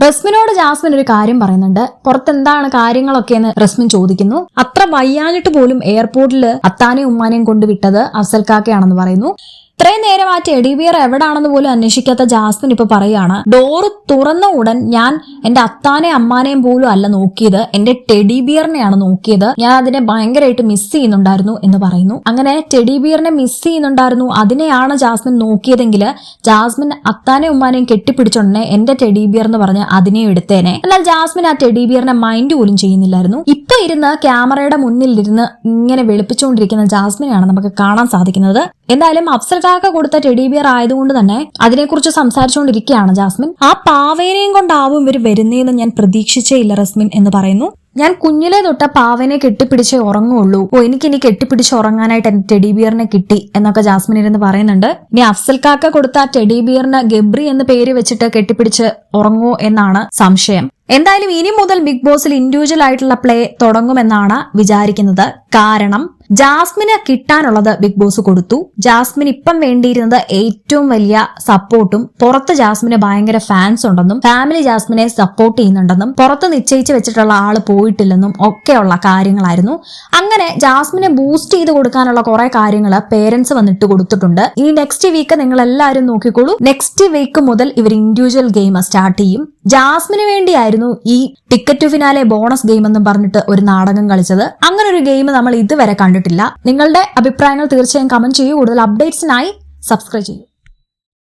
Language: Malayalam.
റസ്മിനോട് ജാസ്മിൻ ഒരു കാര്യം പറയുന്നുണ്ട്. പുറത്തെന്താണ് കാര്യങ്ങളൊക്കെ എന്ന് റസ്മിൻ ചോദിക്കുന്നു. അത്ര വയ്യാഞ്ഞിട്ട് പോലും എയർപോർട്ടിൽ അത്താനെയും ഉമ്മാനെയും കൊണ്ടുവിട്ടത് അഫ്സൽ കാക്കയാണെന്ന് പറയുന്നു. ഇത്രയും നേരം ആ ടെഡി ബിയർ എവിടാണെന്ന് പോലും അന്വേഷിക്കാത്ത ജാസ്മിൻ ഇപ്പൊ പറയാണ്, ഡോറ് തുറന്ന ഉടൻ ഞാൻ എന്റെ അത്താനെയും അമ്മാനെയും പോലും അല്ല നോക്കിയത്, എന്റെ ടെഡി ബിയറിനെയാണ് നോക്കിയത്. ഞാൻ അതിനെ ഭയങ്കരമായിട്ട് മിസ് ചെയ്യുന്നുണ്ടായിരുന്നു എന്ന് പറയുന്നു. അങ്ങനെ ടെഡി ബിയറിനെ മിസ് ചെയ്യുന്നുണ്ടായിരുന്നു, അതിനെയാണ് ജാസ്മിൻ നോക്കിയതെങ്കിൽ ജാസ്മിൻ അത്താനെയും ഉമ്മാനെയും കെട്ടിപ്പിടിച്ചോണ്ടനെ എന്റെ ടെഡി ബിയർ എന്ന് പറഞ്ഞ് അതിനെയും എടുത്തേനെ. എന്നാൽ ജാസ്മിൻ ആ ടെഡി ബിയറിനെ മൈൻഡ് പോലും ചെയ്യുന്നില്ലായിരുന്നു. ഇപ്പൊ ഇരുന്ന് ക്യാമറയുടെ മുന്നിൽ ഇരുന്ന് ഇങ്ങനെ വെളുപ്പിച്ചുകൊണ്ടിരിക്കുന്ന ജാസ്മിനെയാണ് നമുക്ക് കാണാൻ സാധിക്കുന്നത്. എന്തായാലും അഫ്സൽ കാക്ക കൊടുത്ത ടെഡി ബിയർ ആയതുകൊണ്ട് തന്നെ അതിനെക്കുറിച്ച് സംസാരിച്ചുകൊണ്ടിരിക്കുകയാണ് ജാസ്മിൻ. ആ പാവേനെയും കൊണ്ടാവും ഇവർ വരുന്നതെന്ന് ഞാൻ പ്രതീക്ഷിച്ചേ ഇല്ല റസ്മിൻ എന്ന് പറയുന്നു. ഞാൻ കുഞ്ഞിലെ തൊട്ട പാവനെ കെട്ടിപ്പിടിച്ചേ ഉറങ്ങുള്ളൂ. എനിക്കിനി കെട്ടിപ്പിടിച്ച് ഉറങ്ങാനായിട്ട് എന്റെ ടെഡി ബിയറിനെ കിട്ടി എന്നൊക്കെ ജാസ്മിൻ ഇരുന്ന് പറയുന്നുണ്ട്. ഇനി അഫ്സൽ കാക്ക കൊടുത്ത ടെഡി ബിയറിന് ഗബ്രി എന്ന് പേര് വെച്ചിട്ട് കെട്ടിപ്പിടിച്ച് ഉറങ്ങുമോ എന്നാണ് സംശയം. എന്തായാലും ഇനി മുതൽ ബിഗ് ബോസിൽ ഇൻഡിവിജ്വൽ ആയിട്ടുള്ള പ്ലേ തുടങ്ങുമെന്നാണ് വിചാരിക്കുന്നത്. കാരണം ജാസ്മിന് കിട്ടാനുള്ളത് ബിഗ് ബോസ് കൊടുത്തു. ജാസ്മിന് ഇപ്പം വേണ്ടിയിരുന്നത് ഏറ്റവും വലിയ സപ്പോർട്ടും, പുറത്ത് ജാസ്മിന് ഭയങ്കര ഫാൻസ് ഉണ്ടെന്നും ഫാമിലി ജാസ്മിനെ സപ്പോർട്ട് ചെയ്യുന്നുണ്ടെന്നും പുറത്ത് നിശ്ചയിച്ച് വെച്ചിട്ടുള്ള ആള് പോയിട്ടില്ലെന്നും ഒക്കെയുള്ള കാര്യങ്ങളായിരുന്നു. അങ്ങനെ ജാസ്മിനെ ബൂസ്റ്റ് ചെയ്ത് കൊടുക്കാനുള്ള കുറെ കാര്യങ്ങൾ പേരൻസ് വന്നിട്ട് കൊടുത്തിട്ടുണ്ട്. ഈ നെക്സ്റ്റ് വീക്ക് നിങ്ങൾ എല്ലാവരും നോക്കിക്കോളൂ. നെക്സ്റ്റ് വീക്ക് മുതൽ ഇവർ ഇൻഡിവിജ്വൽ ഗെയിം സ്റ്റാർട്ട് ചെയ്യും. ജാസ്മിന് വേണ്ടിയായിരുന്നു ഈ ticket to finale bonus game എന്നും പറഞ്ഞിട്ട് ഒരു നാടകം കളിച്ചത്. അങ്ങനെ ഒരു ഗെയിം നമ്മൾ ഇതുവരെ കണ്ടിട്ടില്ല. നിങ്ങളുടെ അഭിപ്രായങ്ങൾ തീർച്ചയായും കമന്റ് ചെയ്യൂ. കൂടുതൽ അപ്ഡേറ്റ്സിനായി സബ്സ്ക്രൈബ് ചെയ്യൂ.